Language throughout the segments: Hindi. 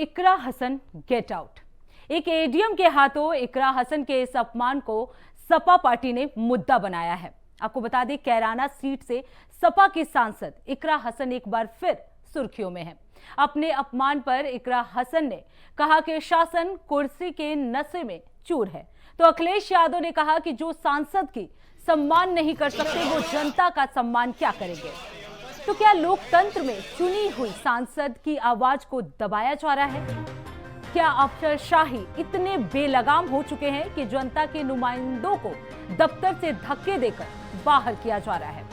इकरा हसन गेट आउट। एक एडीएम के हाथों इकरा हसन के इस अपमान को सपा पार्टी ने मुद्दा बनाया है। आपको बता दें, कैराना सीट से सपा की सांसद इकरा हसन एक बार फिर सुर्खियों में है। अपने अपमान पर इकरा हसन ने कहा कि शासन कुर्सी के नशे में चूर है, तो अखिलेश यादव ने कहा कि जो सांसद की सम्मान नहीं कर सकते वो जनता का सम्मान क्या करेंगे। तो क्या लोकतंत्र में चुनी हुई सांसद की आवाज को दबाया जा रहा है? क्या अफसरशाही इतने बेलगाम हो चुके हैं कि जनता के नुमाइंदों को दफ्तर से धक्के देकर बाहर किया जा रहा है?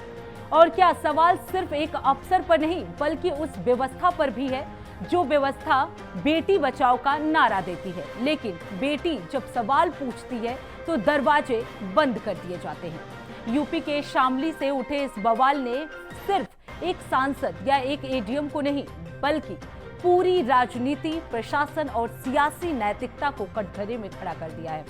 और क्या सवाल सिर्फ एक अफसर पर नहीं बल्कि उस व्यवस्था पर भी है जो व्यवस्था बेटी बचाओ का नारा देती है, लेकिन बेटी जब सवाल पूछती है तो दरवाजे बंद कर दिए जाते हैं। यूपी के शामली से उठे इस बवाल ने सिर्फ एक सांसद या एक एडीएम को नहीं बल्कि पूरी राजनीति, प्रशासन और सियासी नैतिकता को कटघरे में खड़ा कर दिया है।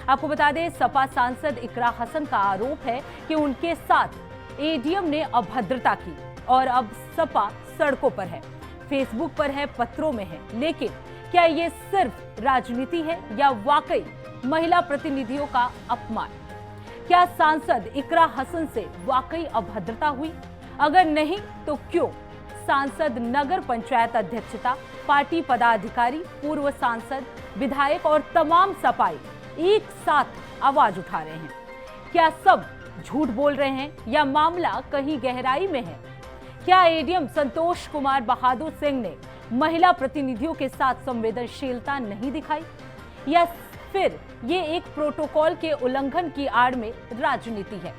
आपको बता दें, सपा सांसद इकरा हसन का आरोप है कि उनके साथ एडीएम ने अभद्रता की और अब सपा सड़कों पर है, फेसबुक पर है, पत्रों में है। लेकिन क्या ये सिर्फ राजनीति है या वाकई महिला प्रतिनिधियों का अपमान? क्या सांसद इकरा हसन से वाकई अभद्रता हुई? अगर नहीं तो क्यों? सांसद, नगर पंचायत अध्यक्षता, पार्टी पदाधिकारी, पूर्व सांसद, विधायक और तमाम सपाई एक साथ आवाज उठा रहे हैं। क्या सब झूठ बोल रहे हैं या मामला कहीं गहराई में है? क्या एडीएम संतोष कुमार बहादुर सिंह ने महिला प्रतिनिधियों के साथ संवेदनशीलता नहीं दिखाई, या फिर ये एक प्रोटोकॉल के उल्लंघन की आड़ में राजनीति है?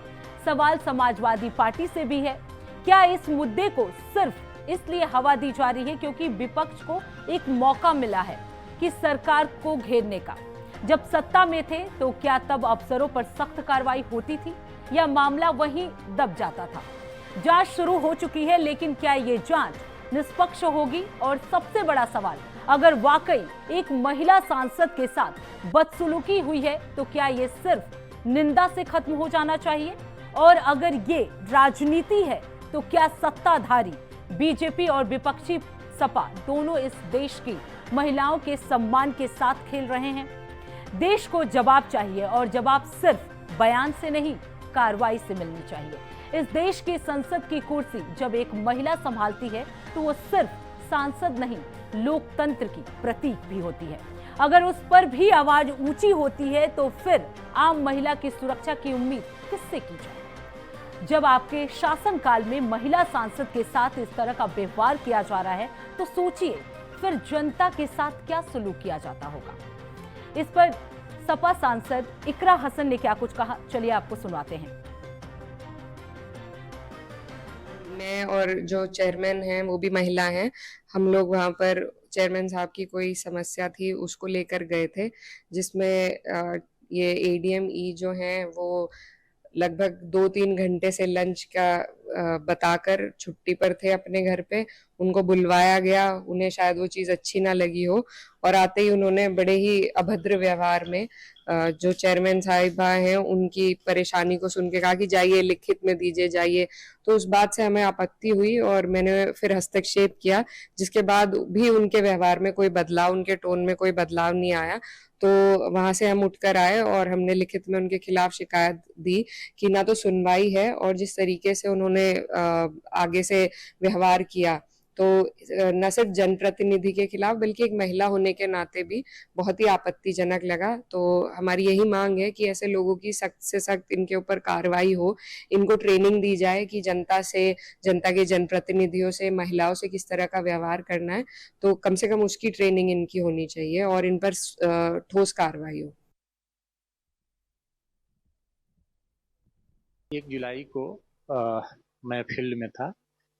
सवाल समाजवादी पार्टी से भी है। क्या इस मुद्दे को सिर्फ इसलिए हवा दी जा रही है क्योंकि विपक्ष को एक मौका मिला है कि सरकार को घेरने का? जब सत्ता में थे तो क्या तब अफसरों पर सख्त कार्रवाई होती थी या मामला वहीं दब जाता था? जांच शुरू हो चुकी है, लेकिन क्या ये जांच निष्पक्ष होगी? और सबसे बड़ा सवाल, अगर वाकई एक महिला सांसद के साथ बदसलूकी हुई है तो क्या ये सिर्फ निंदा से खत्म हो जाना चाहिए? और अगर ये राजनीति है तो क्या सत्ताधारी बीजेपी और विपक्षी सपा दोनों इस देश की महिलाओं के सम्मान के साथ खेल रहे हैं? देश को जवाब चाहिए और जवाब सिर्फ बयान से नहीं, कार्रवाई से मिलनी चाहिए। इस देश की संसद की कुर्सी जब एक महिला संभालती है तो वो सिर्फ सांसद नहीं, लोकतंत्र की प्रतीक भी होती है। अगर उस पर भी आवाज ऊंची होती है तो फिर आम महिला की सुरक्षा की उम्मीद किससे की जाए? जब आपके शासनकाल में महिला सांसद के साथ इस तरह का व्यवहार किया जा रहा है तो सोचिए फिर जनता के साथ क्या सलूक किया जाता होगा। इस पर सपा सांसद इकरा हसन ने क्या कुछ कहा, चलिए आपको सुनाते हैं। मैं और जो चेयरमैन हैं वो भी महिला हैं। हम लोग वहाँ पर चेयरमैन साहब की कोई समस्या थी उसको लेकर गए थे, जिसमें ये एडीएम ई जो हैं वो लगभग 2-3 घंटे से लंच का बताकर छुट्टी पर थे अपने घर पे। उनको बुलवाया गया, उन्हें शायद वो चीज़ अच्छी ना लगी हो और आते ही उन्होंने बड़े ही अभद्र व्यवहार में जो चेयरमैन साहिबा हैं उनकी परेशानी को सुन के कहा कि जाइए लिखित में दीजिए, जाइए। तो उस बात से हमें आपत्ति हुई और मैंने फिर हस्तक्षेप किया, जिसके बाद भी उनके व्यवहार में कोई बदलाव, उनके टोन में कोई बदलाव नहीं आया। तो वहां से हम उठकर आए और हमने लिखित में उनके खिलाफ शिकायत दी कि ना तो सुनवाई है और जिस तरीके से उन्होंने आगे से व्यवहार किया तो न सिर्फ जनप्रतिनिधि के खिलाफ बल्कि एक महिला होने के नाते भी बहुत ही आपत्तिजनक लगा। तो हमारी यही मांग है कि ऐसे लोगों की सख्त से सख्त इनके ऊपर कार्रवाई हो, इनको ट्रेनिंग दी जाए कि जनता से, जनता के जनप्रतिनिधियों से, महिलाओं से किस तरह का व्यवहार करना है। तो कम से कम उसकी ट्रेनिंग इनकी होनी चाहिए और इन पर ठोस कार्रवाई हो। 1 जुलाई को मैं फील्ड में था।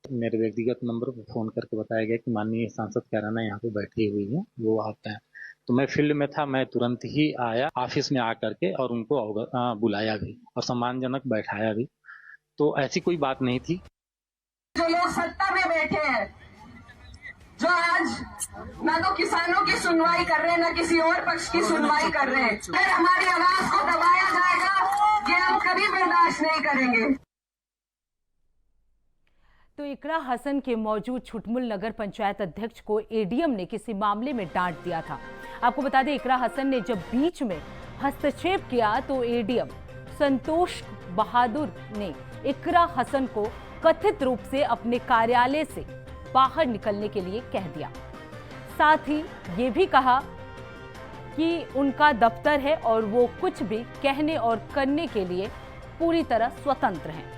मेरे व्यक्तिगत नंबर पर फ़ोन करके बताया गया कि माननीय सांसद कैराना यहाँ पे बैठी हुई है, वो आते हैं। तो मैं फील्ड में था, मैं तुरंत ही आया ऑफिस में आकर के और उनको बुलाया भी और सम्मानजनक बैठाया भी। तो ऐसी कोई बात नहीं थी। जो लोग सत्ता में बैठे हैं, जो आज ना तो किसानों की सुनवाई कर रहे हैं ना किसी और पक्ष की सुनवाई कर रहे हैं, फिर हमारी आवाज को दबाया जाएगा, ये हम कभी बर्दाश्त नहीं करेंगे। तो इकरा हसन के मौजूद छुटमुल नगर पंचायत अध्यक्ष को एडीएम ने किसी मामले में डांट दिया था। आपको बता दें, इकरा हसन ने जब बीच में हस्तक्षेप किया तो एडीएम संतोष बहादुर ने इकरा हसन को कथित रूप से अपने कार्यालय से बाहर निकलने के लिए कह दिया। साथ ही ये भी कहा कि उनका दफ्तर है और वो कुछ भी कहने और करने के लिए पूरी तरह स्वतंत्र हैं।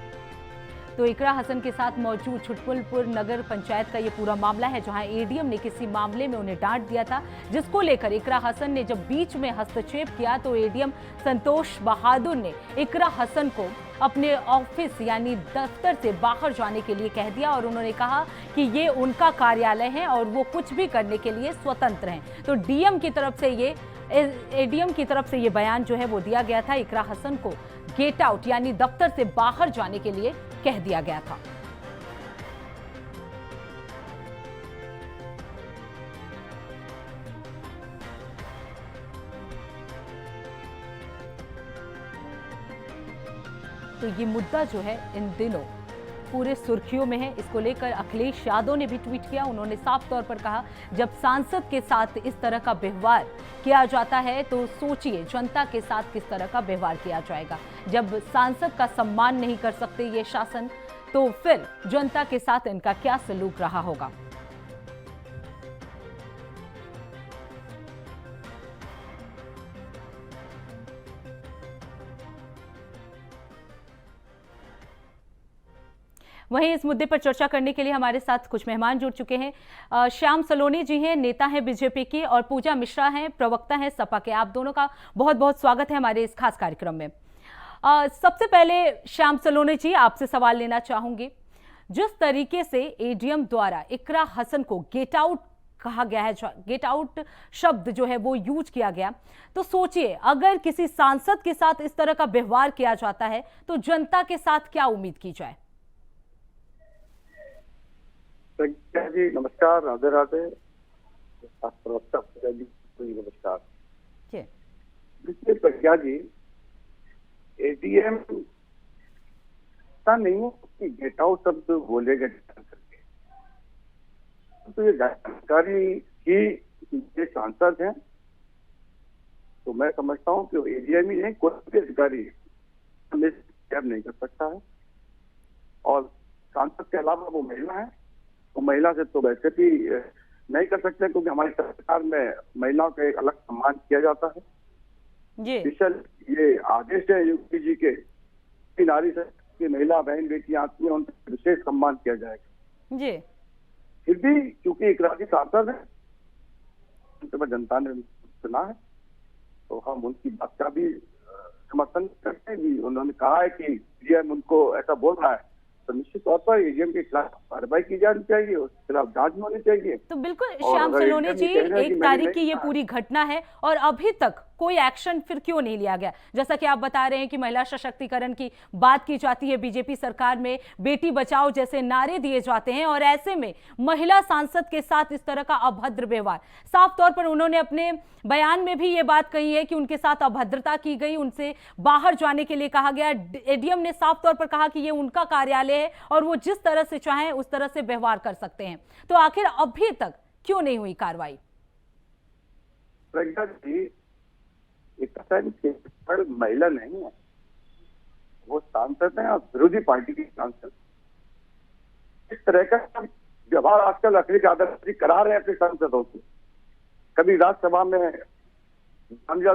तो इकरा हसन के साथ मौजूद छुटपुलपुर नगर पंचायत का ये पूरा मामला है, जहां एडीएम ने किसी मामले में उन्हें डांट दिया था, जिसको लेकर इकरा हसन ने जब बीच में हस्तक्षेप किया तो एडीएम संतोष बहादुर ने इकरा हसन को अपने ऑफिस यानी दफ्तर से बाहर जाने के लिए कह दिया और उन्होंने कहा कि ये उनका कार्यालय है और वो कुछ भी करने के लिए स्वतंत्र हैं। तो एडीएम की तरफ से ये बयान जो है वो दिया गया था। इकरा हसन को गेट आउट यानी दफ्तर से बाहर जाने के लिए कह दिया गया था। तो ये मुद्दा जो है इन दिनों पूरे सुर्खियों में है। इसको लेकर अखिलेश यादव ने भी ट्वीट किया। उन्होंने साफ तौर पर कहा, जब सांसद के साथ इस तरह का व्यवहार किया जाता है तो सोचिए जनता के साथ किस तरह का व्यवहार किया जाएगा। जब सांसद का सम्मान नहीं कर सकते ये शासन, तो फिर जनता के साथ इनका क्या सलूक रहा होगा। वहीं इस मुद्दे पर चर्चा करने के लिए हमारे साथ कुछ मेहमान जुड़ चुके हैं। श्याम सलोनी जी हैं, नेता हैं बीजेपी के, और पूजा मिश्रा हैं, प्रवक्ता हैं सपा के। आप दोनों का बहुत बहुत स्वागत है हमारे इस खास कार्यक्रम में। सबसे पहले श्याम सलोनी जी, आपसे सवाल लेना चाहूंगी। जिस तरीके से एडीएम द्वारा इकरा हसन को गेट आउट कहा गया है, गेट आउट शब्द जो है वो यूज किया गया, तो सोचिए अगर किसी सांसद के साथ इस तरह का व्यवहार किया जाता है तो जनता के साथ क्या उम्मीद की जाए। जी नमस्कार, राधे राधे। नमस्कार। प्रज्ञा जी, एडीएम नहीं है कि गेट आउट शब्द बोलेगा करके, तो ये जानकारी की ये सांसद हैं, तो मैं समझता हूँ कि एडीएम ही नहीं, कोई भी अधिकारी नहीं कर सकता है। और सांसद के अलावा वो महिला है, तो महिला से तो वैसे भी नहीं कर सकते, क्योंकि हमारी सरकार में महिलाओं का एक अलग सम्मान किया जाता है जी। ये आदेश है यूपी जी के, नारी की महिला बहन बेटियां आती हैं, उनका विशेष सम्मान किया जाएगा जी। फिर भी क्योंकि इकरा की सांसद है, उनके पर जनता ने सुना है, तो हम उनकी बात का भी समर्थन करते हैं। उन्होंने कहा है कि डीएम उनको ऐसा बोल रहा है, तो निश्चित तौर पर एडीएम के खिलाफ कार्रवाई की जानी चाहिए, उसके खिलाफ जांच होनी चाहिए। तो बिल्कुल श्याम सलोनी जी, 1 तारीख की ये पूरी घटना है और अभी तक कोई एक्शन फिर क्यों नहीं लिया गया? जैसा कि आप बता रहे हैं कि महिला सशक्तिकरण की बात की जाती है, बीजेपी सरकार में बेटी बचाओ जैसे नारे दिए जाते हैं, और ऐसे में महिला सांसद के साथ इस तरह का अभद्र व्यवहार, साफ तौर पर उन्होंने अपने बयान में भी ये बात कही है कि उनके साथ अभद्रता की गई, उनसे बाहर जाने के लिए कहा गया। एडीएम ने साफ तौर पर कहा कि ये उनका कार्यालय है और वो जिस तरह से चाहें उस तरह से व्यवहार कर सकते हैं। तो आखिर अभी तक क्यों नहीं हुई कार्रवाई? प्रज्ञा जी, महिला नहीं है, वो सांसद है और विरोधी पार्टी की सांसद। इस तरह का व्यवहार आजकल अखिलेश यादव जी करा रहे हैं अपने सांसदों से। कभी राज्यसभा में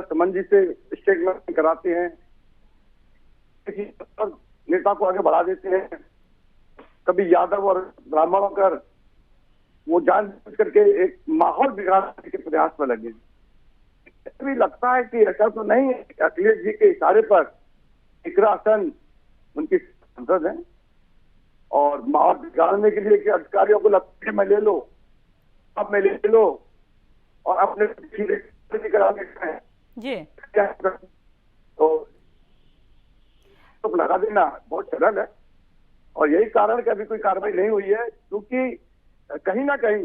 समन जी से स्टेटमेंट कराते हैं, किसी नेता को आगे बढ़ा देते हैं, कभी यादव और ब्राह्मणों कर वो जानबूझ करके एक माहौल बिगाड़ने के प्रयास में लगे। भी लगता है कि ऐसा तो नहीं है, अखिलेश जी के इशारे पर इकरा हसन उनकी सांसद है और माहौल बिगाड़ने के लिए कि अधिकारियों को लगता है मैं ले लो, अब मैं ले लो और अपने कराने का है जी। तो लगा देना बहुत सरल है, और यही कारण कि अभी कोई कार्रवाई नहीं हुई है, क्योंकि कहीं ना कहीं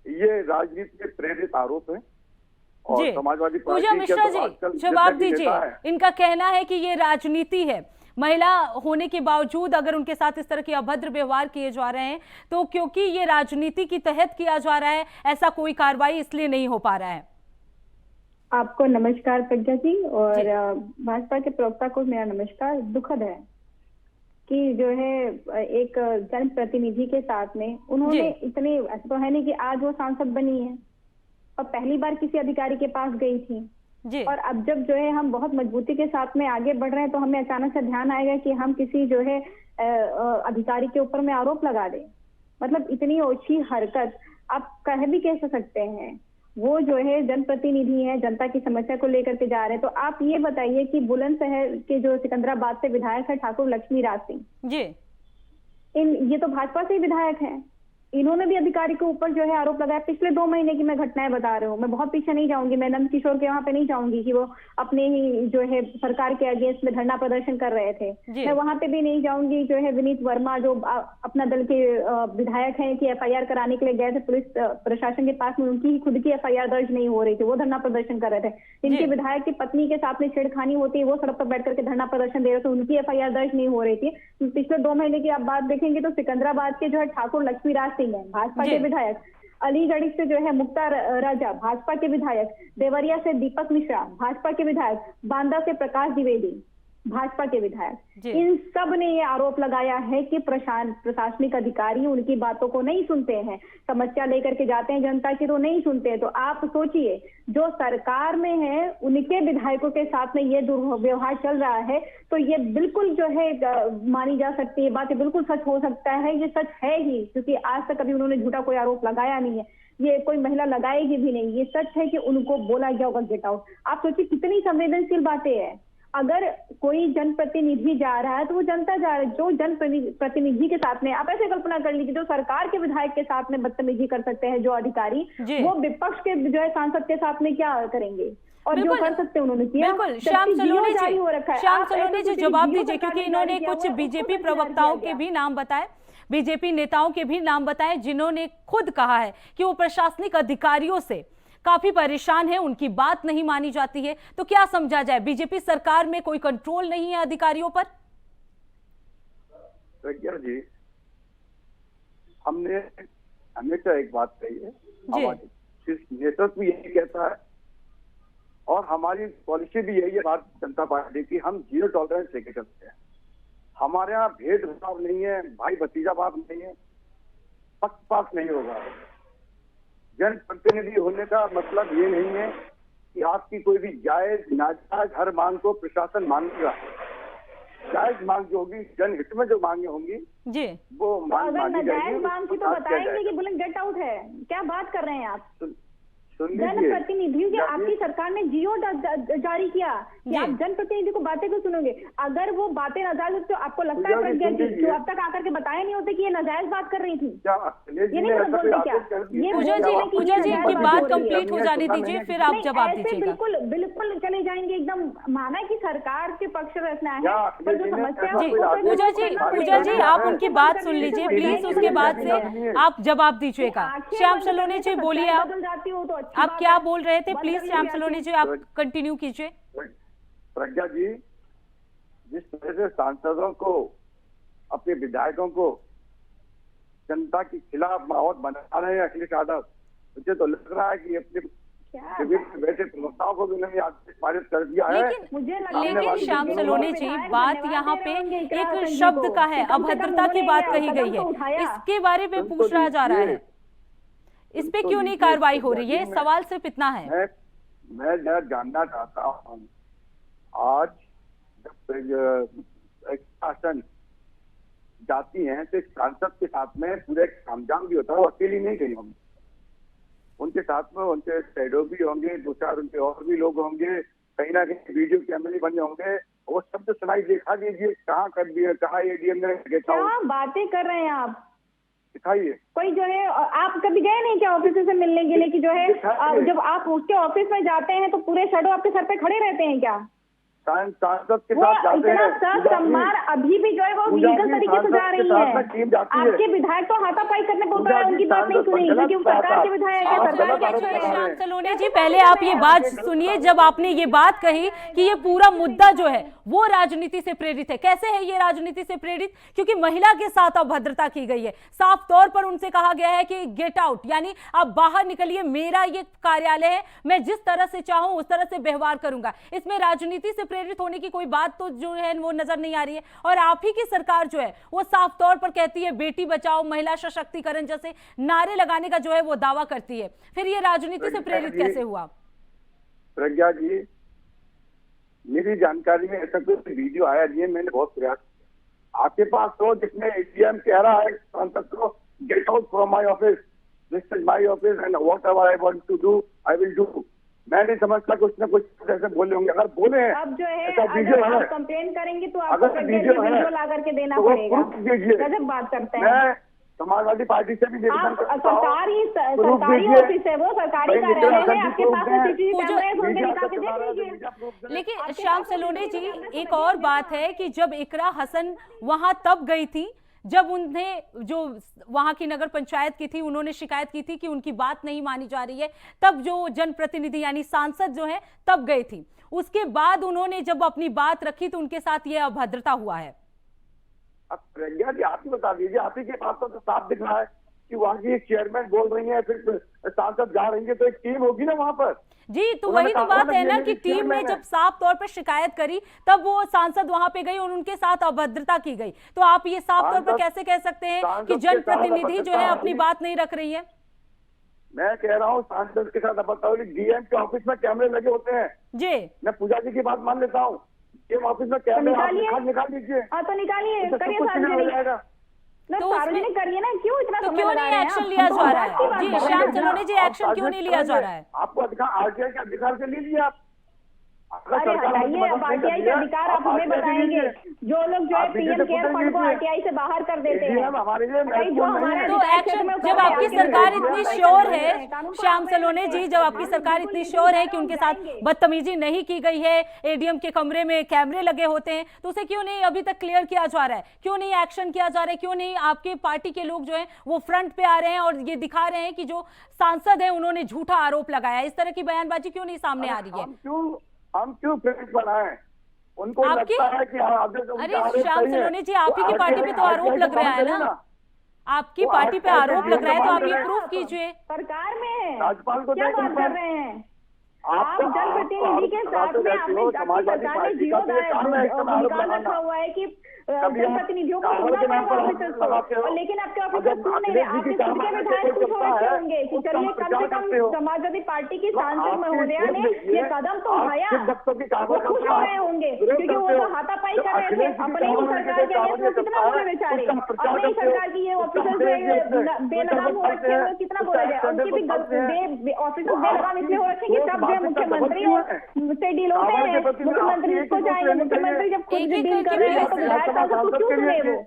ये राजनीति के प्रेरित आरोप है। और समाजवादी पूजा मिश्रा जी, जवाब दीजिए। इनका कहना है कि ये राजनीति है। महिला होने के बावजूद अगर उनके साथ इस तरह के अभद्र व्यवहार किए जा रहे हैं तो क्योंकि ये राजनीति के तहत किया जा रहा है, ऐसा कोई कार्रवाई इसलिए नहीं हो पा रहा है। आपको नमस्कार प्रज्ञा जी, और भाजपा के प्रवक्ता को मेरा नमस्कार। दुखद है कि जो है एक जनप्रतिनिधि के साथ में उन्होंने इतने, ऐसा तो है नहीं कि आज वो सांसद बनी है और पहली बार किसी अधिकारी के पास गई थी जी। और अब जब जो है हम बहुत मजबूती के साथ में आगे बढ़ रहे हैं तो हमें अचानक से ध्यान आएगा कि हम किसी जो है अधिकारी के ऊपर में आरोप लगा दें। मतलब इतनी ओछी हरकत आप कह भी कैसे सकते हैं। वो जो है जनप्रतिनिधि है, जनता की समस्या को लेकर के जा रहे हैं। तो आप ये बताइए कि बुलंदशहर के जो सिकंदराबाद से विधायक है ठाकुर लक्ष्मी राज सिंह जी, ये तो भाजपा से ही विधायक हैं। इन्होंने भी अधिकारी के ऊपर जो है आरोप लगाया। पिछले 2 महीने की मैं घटनाएं बता रही हूँ, मैं बहुत पीछे नहीं जाऊंगी, मैं नंद किशोर के वहां पे नहीं जाऊंगी कि वो अपने ही जो है सरकार के अगेंस्ट में धरना प्रदर्शन कर रहे थे। मैं वहां पे भी नहीं जाऊंगी। जो है विनीत वर्मा जो अपना दल के विधायक हैं कि FIR कराने के लिए गए थे पुलिस प्रशासन के पास में, उनकी खुद की FIR दर्ज नहीं हो रही थी, वो धरना प्रदर्शन कर रहे थे। इनके विधायक की पत्नी के साथ में छेड़खानी होती है, वो सड़क पर बैठ करके धरना प्रदर्शन दे रहे थे, उनकी FIR दर्ज नहीं हो रही थी। पिछले 2 महीने की आप बात देखेंगे तो सिकंदराबाद के जो है ठाकुर लक्ष्मी राज सिंह है, भाजपा के विधायक। अलीगढ़ से जो है मुक्ता राजा, भाजपा के विधायक। देवरिया से दीपक मिश्रा, भाजपा के विधायक। बांदा से प्रकाश द्विवेदी, भाजपा के विधायक। इन सब ने ये आरोप लगाया है कि प्रशासनिक अधिकारी उनकी बातों को नहीं सुनते हैं, समस्या लेकर के जाते हैं जनता की तो नहीं सुनते हैं। तो आप सोचिए, जो सरकार में है उनके विधायकों के साथ में ये दुर्व्यवहार चल रहा है, तो ये बिल्कुल जो है मानी जा सकती है बात, ये बिल्कुल सच हो सकता है। ये सच है ही, क्योंकि आज तक कभी उन्होंने झूठा कोई आरोप लगाया नहीं है, ये कोई महिला लगाएगी भी नहीं। ये सच है कि उनको बोला गया होगा गेट आउट। आप सोचिए कितनी संवेदनशील बातें हैं। अगर कोई जनप्रतिनिधि जा रहा है तो वो जनता जा रहा है। जो जनप्रतिनिधि के साथ में, आप ऐसे कल्पना कर लीजिए, जो सरकार के विधायक के साथ में बदतमीजी कर सकते हैं जो अधिकारी, वो विपक्ष के जो है सांसद के साथ में क्या करेंगे। और जो कर सकते हैं उन्होंने किया। बिल्कुल, श्याम सलोनी जी जवाब दीजिए, क्योंकि इन्होंने कुछ बीजेपी प्रवक्ताओं के भी नाम बताए, बीजेपी नेताओं के भी नाम बताए, जिन्होंने खुद कहा है कि वो प्रशासनिक अधिकारियों से काफी परेशान है, उनकी बात नहीं मानी जाती है। तो क्या समझा जाए, बीजेपी सरकार में कोई कंट्रोल नहीं है अधिकारियों पर? प्रज्ञा जी, हमने हमेशा एक बात कही है, हमारी नेतृत्व यही कहता है और हमारी पॉलिसी भी यही है भारतीय जनता पार्टी की, हम 0 टॉलरेंस लेके चलते हैं। हमारे यहाँ भेदभाव नहीं है, भाई भतीजावाद नहीं है, पक्षपात नहीं होगा। जनप्रतिनिधि होने का मतलब ये नहीं है कि आपकी कोई भी जायज नाजायज हर मांग को प्रशासन मानेगा। जायज मांग जो होगी, जनहित में जो मांगे होंगी जी, वो मांग मानी जाएगी। नाजायज मांग की तो बताएंगे कि बुलेट गेट आउट है, क्या बात कर रहे हैं आप। जनप्रतिनिधियों की आपकी सरकार ने जियो जारी किया कि आप जनप्रतिनिधि को बातें क्यों सुनोगे। अगर वो बातें नाजायज तो आपको लगता है प्रज्ञा जी जो अब तक आकर के बताया नहीं होते कि ये नाजायज बात कर रही थी, ये नहीं बोलते क्या? ये पूजा जी की बात कंप्लीट हो जाने दीजिए, फिर आप जवाब दीजिएगा। बिल्कुल चले जाएंगे एकदम। माना कि सरकार के पक्ष रचना है, पर जो समस्या पूजा जी आप उनकी बात सुन लीजिए प्लीज, उसके बाद से आप जवाब दीजिएगा। श्याम सलोनी जी बोलिए, आप क्या बोल रहे थे? प्लीज श्याम सलोनी जी आप कंटिन्यू कीजिए। प्रज्ञा जी, जिस तरह से सांसदों को, अपने विधायकों को जनता के खिलाफ माहौल बना रहे हैं अखिलेश यादव, मुझे तो लग रहा है कि अपने वैसे प्रवक्ताओं को भी उन्होंने आदेश पारित कर दिया है। लेकिन श्याम सलोनी जी, बात यहाँ पे एक शब्द का है, अभद्रता की बात कही गई है, इसके बारे में पूछा जा रहा है, इस पे क्यों नहीं कार्रवाई हो रही है? सवाल सिर्फ इतना है। मैं जानना चाहता हूँ, आज जब शासन जाती हैं तो सांसद के साथ में पूरे कामजाम भी होता है, वो अकेली नहीं गई होंगी, उनके साथ में उनके शैडो भी होंगे, 2-4 उनके और भी लोग होंगे, कहीं ना कहीं वीडियो कैमरे बने होंगे। वो शब्द सुनाई देखा दीजिए, कहाँ कर दिए, कहाँ ADM ने क्या बातें कर रहे हैं आप, दिखाइए। कोई जो है, आप कभी गए नहीं क्या ऑफिस से मिलने के लिए कि जो है जब आप उसके ऑफिस में जाते हैं तो पूरे शैडो आपके सर पे खड़े रहते हैं क्या? सांसद के वो साथ जाते इतना हैं। सर सम्मान अभी भी जो है वो लीगल तरीके से जा रही है। टीम जाती है। आपके विधायक तो हाथापाई करने को उतर रहे हैं, उनकी बात नहीं सुनी, क्योंकि वो सरकार के विधायक है, सरकार के आरोप लगा रहे श्याम हैं। सलोनी जी, पहले आप ये बात सुनिए। जब आपने ये बात कही कि ये पूरा मुद्दा जो है वो राजनीति से प्रेरित है, कैसे है ये राजनीति से प्रेरित? क्योंकि महिला के साथ अभद्रता की गई है, साफ तौर पर उनसे कहा गया है कि गेट आउट, यानी आप बाहर निकलिए, मेरा ये कार्यालय है, मैं जिस तरह से चाहूं उस तरह से व्यवहार करूंगा। इसमें राजनीति से प्रेरित होने की कोई बात तो जो है वो नजर नहीं आ रही है। और आप ही की सरकार जो है वो साफ तौर पर कहती है बेटी बचाओ, महिला सशक्तिकरण जैसे नारे लगाने का जो है वो दावा करती है। फिर ये राजनीति से प्रेरित कैसे हुआ? प्रज्ञा जी, मेरी जानकारी में ऐसा कोई वीडियो आया नहीं है, मैंने बहुत प्रयास किया। आपके पास तो जिसमें एडीएम कह रहा है सांसद को get out from my office, this is my office and whatever I want to do I will do. मैं नहीं समझता कि उसने कुछ ऐसे बोले होंगे। अगर बोले हैं अब जो है ऐसा वीडियो अगर है, आप कंप्लेन करेंगे तो अगर आपको वीडियो है, वीडियो ला करके देना तो वो पड़ेगा। प्रूफ दीजिए। गजब बात करते हैं मैं समाजवादी पार्टी से भी निवेदन आप। करता हूं, सरकारी दीजिए। ऑफिस है, वो सरकारी भाई, कार्यालय निकला है, आपके पास है, सीसीटीवी पूजा- कैमरे हैं, उनके मीडिया निकाल का के चला रहा है, देख मीडिया प्रूफ लीजिए। दे। लेकिन आपके श्याम पास सलोनी जी, सीसीटीवी एक और बात है कि जब इकरा हसन वहां तब गई थी जब उन्हें जो वहां की नगर पंचायत की थी उन्होंने शिकायत की थी कि उनकी बात नहीं मानी जा रही है, तब जो जनप्रतिनिधि यानी सांसद जो है तब गई थी। उसके बाद उन्होंने जब अपनी बात रखी तो उनके साथ यह अभद्रता हुआ है। अब प्रज्ञा जी आप ही बता दीजिए, आप ही के पास तो साफ दिख रहा है कि वहाँ की एक चेयरमैन बोल रही है, फिर सांसद जा रही है, तो एक टीम होगी ना वहाँ पर। जी, तो उन्होंने वही तो कहा बात ना है कि ना ये कि मेरी टीम ने चेयरमैन है। जब साफ तौर पर शिकायत करी तब वो सांसद वहां पे गई और उनके साथ अभद्रता की गई। तो आप ये साफ तौर पर सांसद- कैसे कह सकते हैं सांसद कि के साथ जनप्रतिनिधि जो है अभद्रता अपनी हुई। बात नहीं रख रही है? मैं कह रहा हूँ सांसद के साथ बताओ, डीएम के ऑफिस में कैमरे लगे होते हैं। जी, मैं पूजा जी की बात मान लेता हूँ, डीएम ऑफिस में कैमरे आप निकालिए। निकाल दीजिए, हाँ तो निकालिए, उससे करिए सब कुछ नहीं हो सार्वजनिक। जाएगा। ना तो उसमें- सार्वजनिक करिए ना, क्यों इतना तो समय क्यों लगा नहीं रहे हैं एक्शन आप? लिया तो जा बात रहा की है? बात जी, कर रहे श्याम हैं। सलोनी जी, आप एक्शन क्यों नहीं साजिश लिया जा करेंगे। रहा है? आपको अधिकार आरटीआई के अधिकार से लीजिए आप। अगर अरे सरकार आपकी हटाइए, मदद अब नहीं कर आरटीआई रही के है, अधिकार आप हमें RTI से बताएंगे। लीजिए। जो लोग जो है आप पीएम बीजेपी केयर को फंड को लीजिए। आरटीआई से बाहर कर देते हैं। ADM हमारे लिए भाई, जो महत्वपूर्ण हमारे नहीं है। तो अधिकार एक्शन क्षेत्र में जब उतर आपकी आगे सरकार बढ़े, इतनी आप श्योर ऐसे है, कानून को श्याम आप सलोनी जी, जब आपकी सरकार इतनी श्योर है कि उनके साथ बदतमीजी नहीं की गई है, एडीएम के कमरे में कैमरे लगे होते हैं, तो उसे क्यों नहीं अभी तक क्लियर किया जा रहा है? क्यों नहीं एक्शन किया जा रहा है? क्यों नहीं आपके पार्टी के लोग जो है वो फ्रंट पे आ रहे हैं और ये दिखा रहे हैं कि जो सांसद है उन्होंने झूठा आरोप लगाया? इस तरह की बयानबाजी क्यों नहीं सामने आ रही है? हम क्यों फ्रेंड बनाए? उनको आपकी लगता है कि अरे श्याम सलोनी जी, आप ही की पार्टी पे तो आरोप लग रहा है ना, आपकी पार्टी पे आरोप लग रहा है, तो आप ये प्रूफ कीजिए। सरकार में है, राज्यपाल को क्या बात कर रहे हैं आप? जनप्रतिनिधि के साथ में आपने आपकी सरकार ने जियो निकाल रखा हुआ है कि जनप्रतिनिधियों को सुनना पड़ेगा ऑफिसर्स को, और लेकिन आपके ऑफिसर्स सुन नहीं रहे। आपके खुद के विधायक कुछ होते होंगे कि चलिए कम से कम समाजवादी पार्टी की सांसद महोदया ने ये कदम तो उठाया, वो खुश हो रहे होंगे, क्योंकि वो तो हाथापाई कर रहे थे अपने ही सरकार के अगेंस्ट। वो कितना बोले बेचारे, अपने ही सरकार की ये ऑफिसर्स बेलगाम हो रखे हैं, वो कितना बोला जाए? उनकी भी ऑफिसर्स बेलगाम इसलिए हो रखे कि सब जो मुख्यमंत्री से डील होते हैं, मुख्यमंत्री इसको चाहिए, मुख्यमंत्री जब खुद डील कर रहे हैं तो विधायक सांसद को क्यों सुने? वो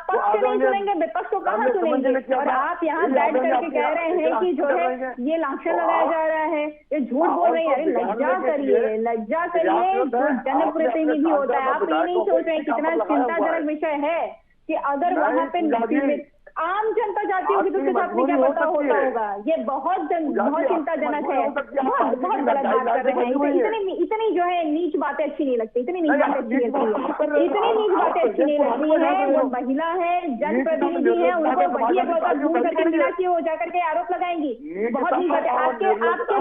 पक्ष से नहीं सुनेंगे, विपक्ष को कहाँ सुनेंगे? और आप यहाँ बैठ करके कह रहे हैं कि जो है ये लांछन लगाया जा रहा है, ये झूठ बोल रहे हैं। अरे लज्जा करिए, लज्जा करिए। जो जनप्रतिनिधि होता है, आप ये नहीं सोच रहे कितना चिंताजनक विषय है कि अगर वहाँ पे आम जनता जाती होगी तो उसके साथ में क्या पता होता होगा। ये बहुत चिंताजनक है, बहुत गलत बात कर रहे हैं। इतनी जो है नीच बातें अच्छी नहीं लगती, इतनी नीच बातें अच्छी नहीं लगती है, इतनी नीच बातें अच्छी नहीं लगती है। वो महिला है, जनप्रतिनिधि है, उनको बढ़िया बहुत घूम करके मिला कि वो जाकर के आरोप लगाएंगे। बहुत नीच बातें। आपके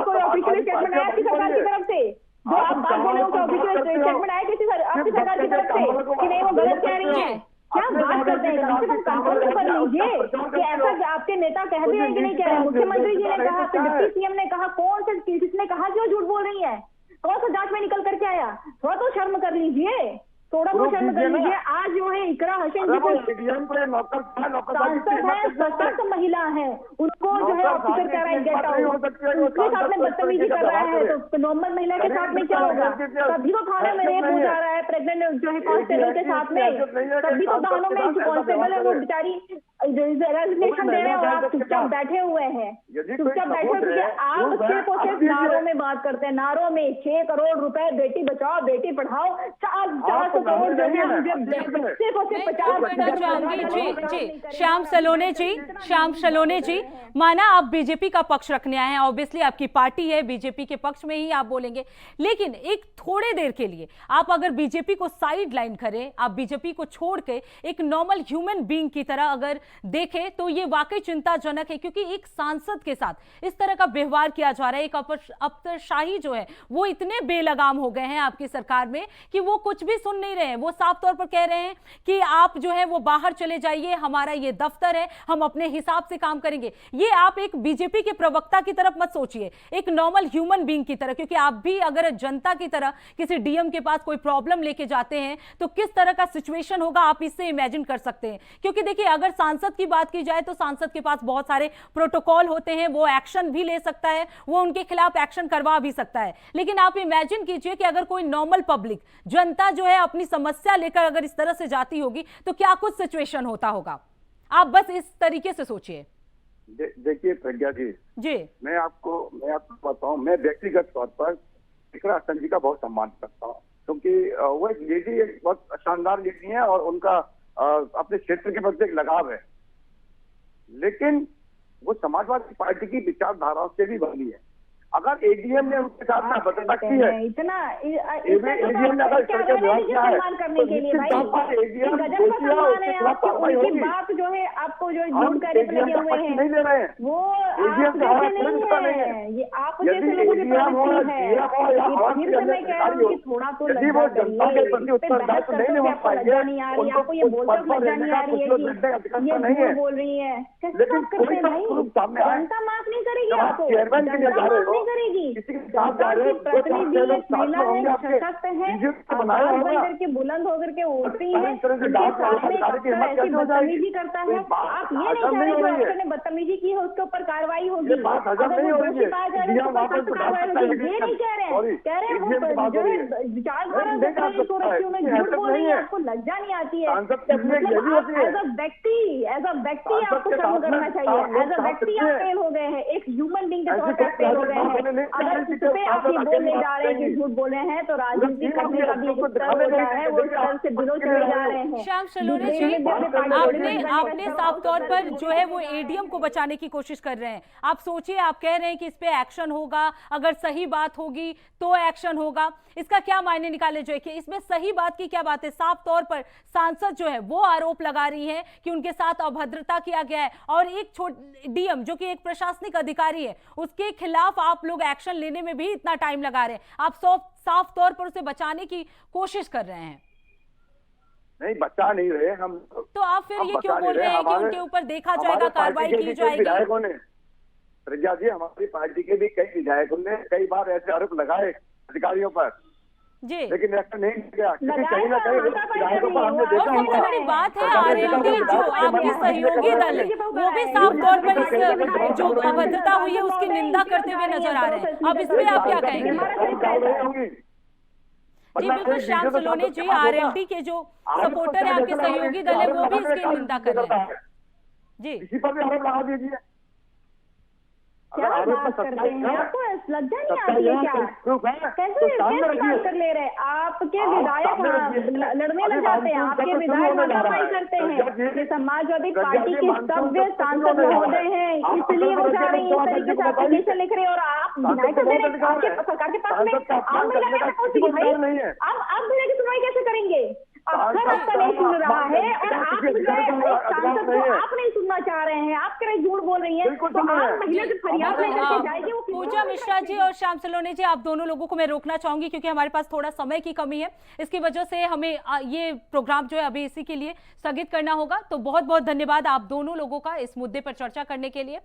कोई ऑफिशियल स्टेटमेंट आया आपकी सरकार की तरफ से? जो आप बात बोले उसका ऑफिशियल स्टेटमेंट आया किसी आपकी सरकार की तरफ से कि नहीं वो गलत कह रही है? क्या बात करते हैं? कम से कम कंट्रोल तो कर लीजिए कि ऐसा आपके नेता कहते हैं कि नहीं कह रहे हैं। मुख्यमंत्री जी ने कहा, डिप्टी सीएम ने कहा, कौन से किसने कहा जो झूठ बोल रही है? कौन सा जांच में निकल करके आया? थोड़ा तो शर्म कर लीजिए। थोड़ा बहुत शर्म कर लीजिए। आज जो है इकरा हसन जी को सांसद है, सशक्त महिला है, उनको जो है ऑफिसर कह रहा है गेट आउट, उसके साथ में बदतमीजी कर रहा है, तो नॉर्मल महिला के साथ में क्या होगा? तभी तो थाने में रेप हो जा रहा है प्रेग्नेंट जो है कांस्टेबल के साथ में, तभी तो थानों में जो कांस्टेबल है वो बेचारी रेजिग्नेशन दे रहे हैं और आप चुपचाप बैठे हुए हैं, चुपचाप बैठे हुए, क्योंकि आप सिर्फ और सिर्फ नारों में बात करते हैं, नारों में 6 करोड़ रुपए बेटी बचाओ बेटी पढ़ाओ, 400 करोड़ जो है मुझे सिर्फ और सिर्फ 50। जी श्याम सलोने जी, माना आप बीजेपी का पक्ष रखने आए हैं, ऑब्वियसली आपकी पार्टी है, बीजेपी के पक्ष में ही आप बोलेंगे, लेकिन एक थोड़े देर के लिए आप अगर बीजेपी को साइड लाइन करें, आप बीजेपी को छोड़ के एक नॉर्मल ह्यूमन बीइंग की तरह अगर देखें तो ये वाकई चिंताजनक है, क्योंकि एक सांसद के साथ इस तरह का व्यवहार किया जा रहा है। एक अफसरशाही जो है वो इतने बेलगाम हो गए हैं आपकी सरकार में कि वो कुछ भी सुन नहीं रहे हैं, वो साफ तौर पर कह रहे हैं कि आप जो है वो बाहर चले जाइए, हमारा ये दफ्तर है, हम अपने हिसाब से काम करेंगे। ये आप एक बीजेपी के प्रवक्ता की तरफ मत सोचिए, एक नॉर्मल ह्यूमन बीइंग की तरह, क्योंकि आप भी अगर जनता की तरह किसी डीएम के पास कोई प्रॉब्लम लेके जाते हैं तो किस तरह का सिचुएशन होगा आप इससे इमेजिन कर सकते हैं। क्योंकि देखिए, अगर सांसद की बात की जाए तो सांसद के पास बहुत सारे प्रोटोकॉल होते हैं, वो एक्शन भी ले सकता है, वो उनके खिलाफ एक्शन करवा भी सकता है, लेकिन आप इमेजिन कीजिए कि अगर कोई नॉर्मल पब्लिक जनता जो है अपनी समस्या लेकर अगर इस तरह से जाती होगी तो क्या कुछ सिचुएशन होता होगा। आप बस इस तरीके से सोचिए। देखिए प्रज्ञा जी, मैं आपको बताऊं, मैं व्यक्तिगत तौर पर इकरा हसन जी का बहुत सम्मान करता हूँ, क्योंकि वो एक लेडी, एक बहुत शानदार लेडी है और उनका अपने क्षेत्र के प्रति एक लगाव है, लेकिन वो समाजवादी पार्टी की विचारधाराओं से भी बनी है। अगर एडीएम ने उनके साथ में बदला की है, एडीएम ने अगर इसका व्यवहार किया है तो निश्चित तौर पर एडीएम उनकी बात जो है आपको जो झूठ कहने पे लगे हुए हैं, नहीं ले रहे हैं, वो एडीएम से हमारा कोई रिश्ता नहीं है। ये आप जैसे लोगों की प्रवृत्ति है, फिर से मैं कह रही हूँ कि थोड़ा तो लज्जा करिए, आपको लज्जा नहीं आ रही, आपको ये बोलकर लज्जा नहीं आ रही है कि ये झूठ बोल रही है, कैसे बात करते हैं भाई? जनता माफ नहीं करेगी आपको, जनता करेगी, प्रतिनिधि महिला है, सशक्त है, आवाज के बुलंद होकर के उठती है, ऐसी बदतमीजी करता है। आप ये नहीं कह रहे जो अफसर ने बदतमीजी की है उसके ऊपर कार्रवाई होगी, अगर वो दोषी पाया जा रहा है तो सख्त कार्रवाई होगी, ये नहीं कह रहे हैं, कह रहे हैं वो जो है विचारधारा में झूठ बोल रही है, आपको लज्जा नहीं आती है। एज अ व्यक्ति आपको शर्म करना चाहिए, एज अ व्यक्ति आप फेल हो गए हैं, एक ह्यूमन बीइंग के तौर पर फेल हो गए हैं। अगर इस पे आप ये बोलने जा रहे हैं कि झूठ बोले हैं तो राजनीति करने का भी एक स्तर होता है, वो स्तर से बिलो चले जा रहे हैं। श्याम सलोने जी, आपने साफ तौर पर जो है वो एडीएम को बचाने की कोशिश कर रहे हैं। आप सोचिए, आप कह रहे हैं कि इस पे एक्शन होगा, अगर सही बात होगी तो एक्शन होगा, इसका क्या मायने निकाले जो है कि इसमें सही बात की क्या बात है? साफ तौर पर सांसद जो है वो आरोप लगा रही है कि उनके साथ अभद्रता किया गया है, और एक डीएम जो कि एक प्रशासनिक अधिकारी है उसके खिलाफ आप लोग एक्शन लेने में भी इतना टाइम लगा रहे हैं। आप साफ तौर पर उसे बचाने की कोशिश कर रहे हैं। नहीं, बचा नहीं रहे हम, तो आप फिर ये क्यों बोल रहे हैं कि उनके ऊपर देखा जाएगा, कार्रवाई की जाएगी? विधायकों ने, प्रज्ञा जी, हमारी पार्टी के भी कई विधायकों ने कई बार ऐसे आरोप लगाए अधिकारियों पर जी, लेकिन ऐसा नहीं किया, कहीं ना कहीं विधायकों पर हमने देखा और सबसे बड़ी बात है आरएलडी जो आपकी सहयोगी दल है वो भी साफ तौर पर इस जो अभद्रता हुई है उसकी निंदा करते हुए नजर आ रहे हैं। अब इसमें आप क्या कहेंगे? जी बिल्कुल, श्याम सलोने जी, आरएलडी के जो सपोर्टर है आपके सहयोगी दल है वो भी इसकी निंदा कर रहे हैं। जी, इसी पर भी आरोप लगा दीजिए। क्या बात कर रहे हैं? आपको लज्जा नहीं आती है क्या? कैसे बात कर ले रहे हैं? आपके विधायक लड़ने लग जाते हैं, आपके विधायक हाथापाई करते हैं, ये समाजवादी पार्टी के सभ्य सांसद महोदय हैं, इसलिए वो जा रही है इस तरीके से एप्लीकेशन लिख रहे हैं, और आप विधायक आपके सरकार के पास में आप महिला कैसे पहुंचेगी भाई? आप महिला की सुनवाई कैसे करेंगे? अफसर आपका नहीं सुन रहा है और आप सांसद को आप नहीं सुनना चाह रहे हैं, आप कह रहे झूठ बोल रही हैं, तो आप महिला की फरियाद लेकर के जाएगी। पूजा मिश्रा जी और श्याम सलोने जी, आप दोनों लोगों को मैं रोकना चाहूंगी क्योंकि हमारे पास थोड़ा समय की कमी है, इसकी वजह से हमें ये प्रोग्राम जो है अभी इसी के लिए स्थगित करना होगा। तो बहुत बहुत धन्यवाद आप दोनों लोगों का इस मुद्दे पर चर्चा करने के लिए।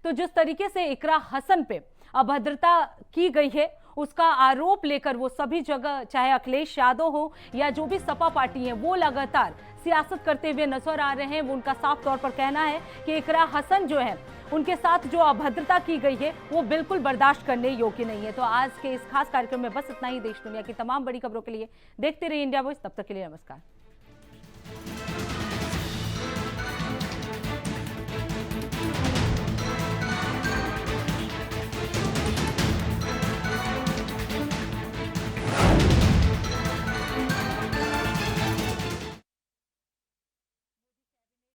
तो जिस तरीके से इकरा हसन पे अभद्रता की गई है उसका आरोप लेकर वो सभी जगह, चाहे अखिलेश यादव हो या जो भी सपा पार्टी है, वो लगातार सियासत करते हुए नजर आ रहे हैं। वो उनका साफ तौर पर कहना है कि इकरा हसन जो है, उनके साथ जो अभद्रता की गई है वो बिल्कुल बर्दाश्त करने योग्य नहीं है। तो आज के इस खास कार्यक्रम में बस इतना ही। देश दुनिया की तमाम बड़ी खबरों के लिए देखते रहिए इंडिया वॉइस। तब तक के लिए नमस्कार।